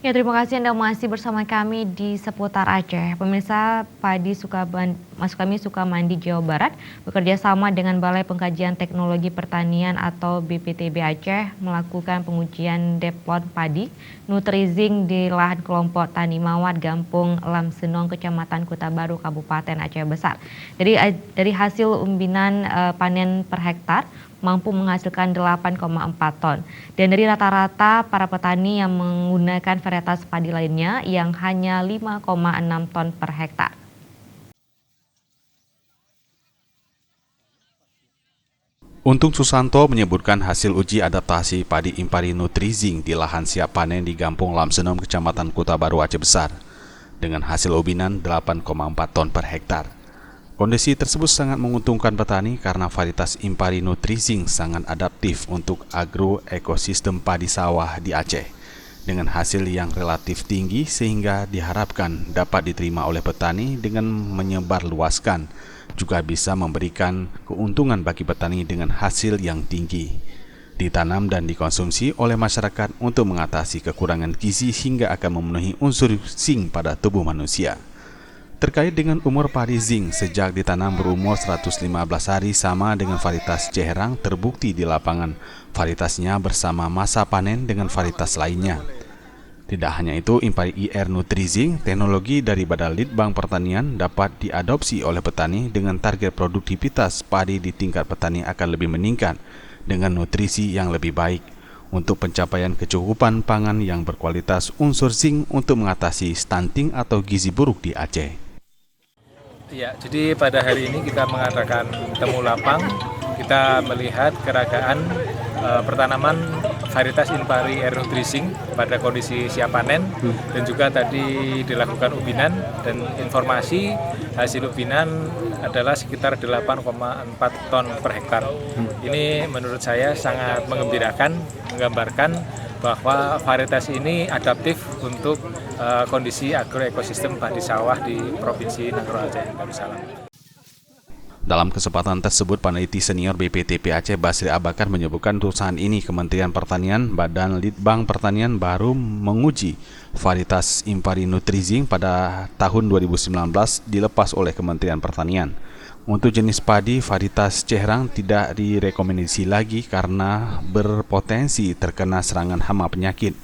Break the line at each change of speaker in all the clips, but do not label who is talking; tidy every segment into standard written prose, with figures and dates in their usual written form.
Ya, terima kasih Anda masih bersama kami di seputar Aceh. Pemirsa, Maksud kami Sukamandi, Jawa Barat, bekerja sama dengan Balai Pengkajian Teknologi Pertanian atau BPTB Aceh melakukan pengujian deplon padi Nutrizing di lahan kelompok Tani Mawat, Gampung Lamsenong, Kecamatan Kota Baru, Kabupaten Aceh Besar. Dari hasil umbinan panen per hektar mampu menghasilkan 8,4 ton. Dan dari rata-rata para petani yang menggunakan varietas padi lainnya yang hanya 5,6 ton per hektar.
Untung Susanto menyebutkan hasil uji adaptasi padi Impari Nutrizing di lahan siap panen di Gampung Lamsenong, Kecamatan Kota Baru, Aceh Besar, dengan hasil ubinan 8,4 ton per hektar. Kondisi tersebut sangat menguntungkan petani karena varietas Impari Nutrizing sangat adaptif untuk agroekosistem padi sawah di Aceh, dengan hasil yang relatif tinggi sehingga diharapkan dapat diterima oleh petani dengan menyebarluaskan, juga bisa memberikan keuntungan bagi petani dengan hasil yang tinggi. Ditanam dan dikonsumsi oleh masyarakat untuk mengatasi kekurangan gizi hingga akan memenuhi unsur zinc pada tubuh manusia. Terkait dengan umur padi zinc, sejak ditanam berumur 115 hari sama dengan varietas Ceherang, terbukti di lapangan varietasnya bersama masa panen dengan varietas lainnya. Tidak hanya itu, Impari IR Nutrizing, teknologi dari Badan Litbang Pertanian, dapat diadopsi oleh petani dengan target produktivitas padi di tingkat petani akan lebih meningkat dengan nutrisi yang lebih baik untuk pencapaian kecukupan pangan yang berkualitas unsur zinc untuk mengatasi stunting atau gizi buruk di Aceh.
Ya, jadi pada hari ini kita mengadakan temu lapang. Kita melihat keragaan pertanaman varietas Impari IR Nutrizing pada kondisi siap panen dan juga tadi dilakukan ubinan, dan informasi hasil ubinan adalah sekitar 8,4 ton per hektar. Ini menurut saya sangat mengembirakan, menggambarkan bahwa varietas ini adaptif untuk kondisi agroekosistem padi sawah di Provinsi Nagro Aceh Darussalam.
Dalam kesempatan tersebut, peneliti senior BPTB Aceh Basri Abakar menyebutkan saat ini Kementerian Pertanian, Badan Litbang Pertanian baru menguji varietas Impari Nutrizing pada tahun 2019 dilepas oleh Kementerian Pertanian. Untuk jenis padi, varietas Ceherang tidak direkomendasi lagi karena berpotensi terkena serangan hama penyakit,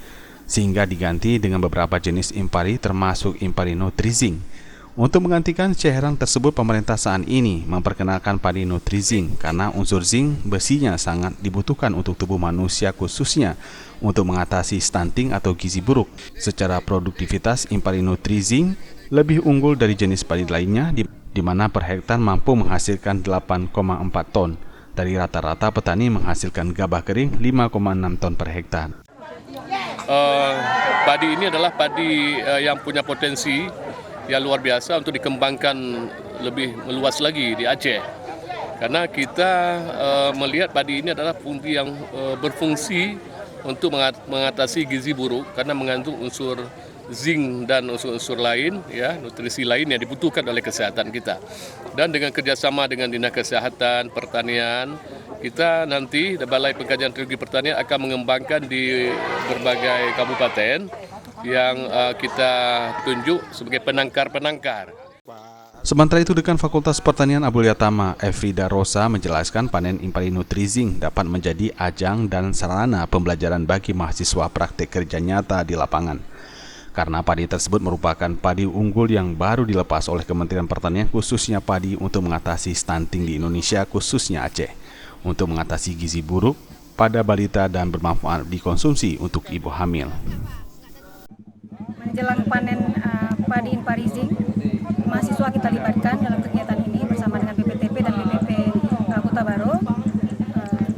sehingga diganti dengan beberapa jenis Impari termasuk Impari Nutrizing. Untuk menggantikan Ceherang tersebut, pemerintah saat ini memperkenalkan padi Nutrizing karena unsur zinc besinya sangat dibutuhkan untuk tubuh manusia, khususnya untuk mengatasi stunting atau gizi buruk. Secara produktivitas, Impari Nutrizing lebih unggul dari jenis padi lainnya di mana per hektar mampu menghasilkan 8,4 ton. Dari rata-rata petani menghasilkan gabah kering 5,6 ton per hektar.
Padi ini adalah padi yang punya potensi yang luar biasa untuk dikembangkan lebih meluas lagi di Aceh. Karena kita melihat padi ini adalah padi yang berfungsi untuk mengatasi gizi buruk karena mengandung unsur zinc dan unsur-unsur lain, ya, nutrisi lain yang dibutuhkan oleh kesehatan kita. Dan dengan kerjasama dengan Dinas Kesehatan Pertanian, kita nanti Balai Pengkajian Teknologi Pertanian akan mengembangkan di berbagai kabupaten yang kita tunjuk sebagai penangkar-penangkar.
Sementara itu, Dekan Fakultas Pertanian Abulia Tama, Efrida Rosa, menjelaskan panen Impari Nutrizing dapat menjadi ajang dan sarana pembelajaran bagi mahasiswa praktek kerja nyata di lapangan. Karena padi tersebut merupakan padi unggul yang baru dilepas oleh Kementerian Pertanian, khususnya padi untuk mengatasi stunting di Indonesia, khususnya Aceh, untuk mengatasi gizi buruk pada balita dan bermanfaat dikonsumsi untuk ibu hamil.
Menjelang panen padi Impari Zinc, mahasiswa kita libatkan dalam kegiatan ini bersama dengan BPTP dan BPP Kota Baru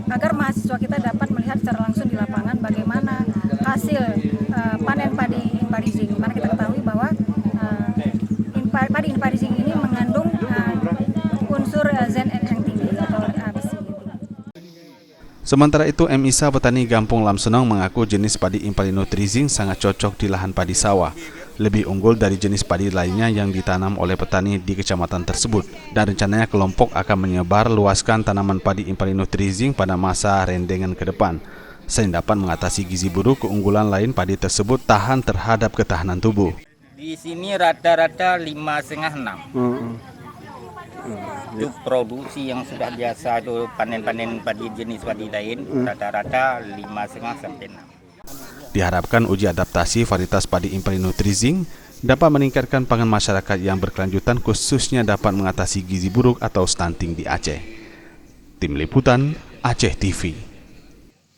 agar mahasiswa kita dapat melihat secara langsung di lapangan bagaimana hasil panen padi Impari Zinc. Mana kita ketahui bahwa padi Impari Zinc ini mengandung unsur ZN yang tinggi atau besi.
Sementara itu, MISA petani Gampung Lamsenong mengaku jenis padi Impari Nutrizing sangat cocok di lahan padi sawah, lebih unggul dari jenis padi lainnya yang ditanam oleh petani di kecamatan tersebut, dan rencananya kelompok akan menyebar luaskan tanaman padi Impari Nutrizing pada masa rendengan ke depan. Selain dapat mengatasi gizi buruk, keunggulan lain padi tersebut tahan terhadap ketahanan tubuh.
Di sini rata-rata 5,5-6. Itu produksi yang sudah biasa itu panen-panen padi jenis padi lain rata-rata 5,5 sampai 6.
Diharapkan uji adaptasi varietas padi Impari Nutrizing dapat meningkatkan pangan masyarakat yang berkelanjutan, khususnya dapat mengatasi gizi buruk atau stunting di Aceh. Tim Liputan Aceh TV.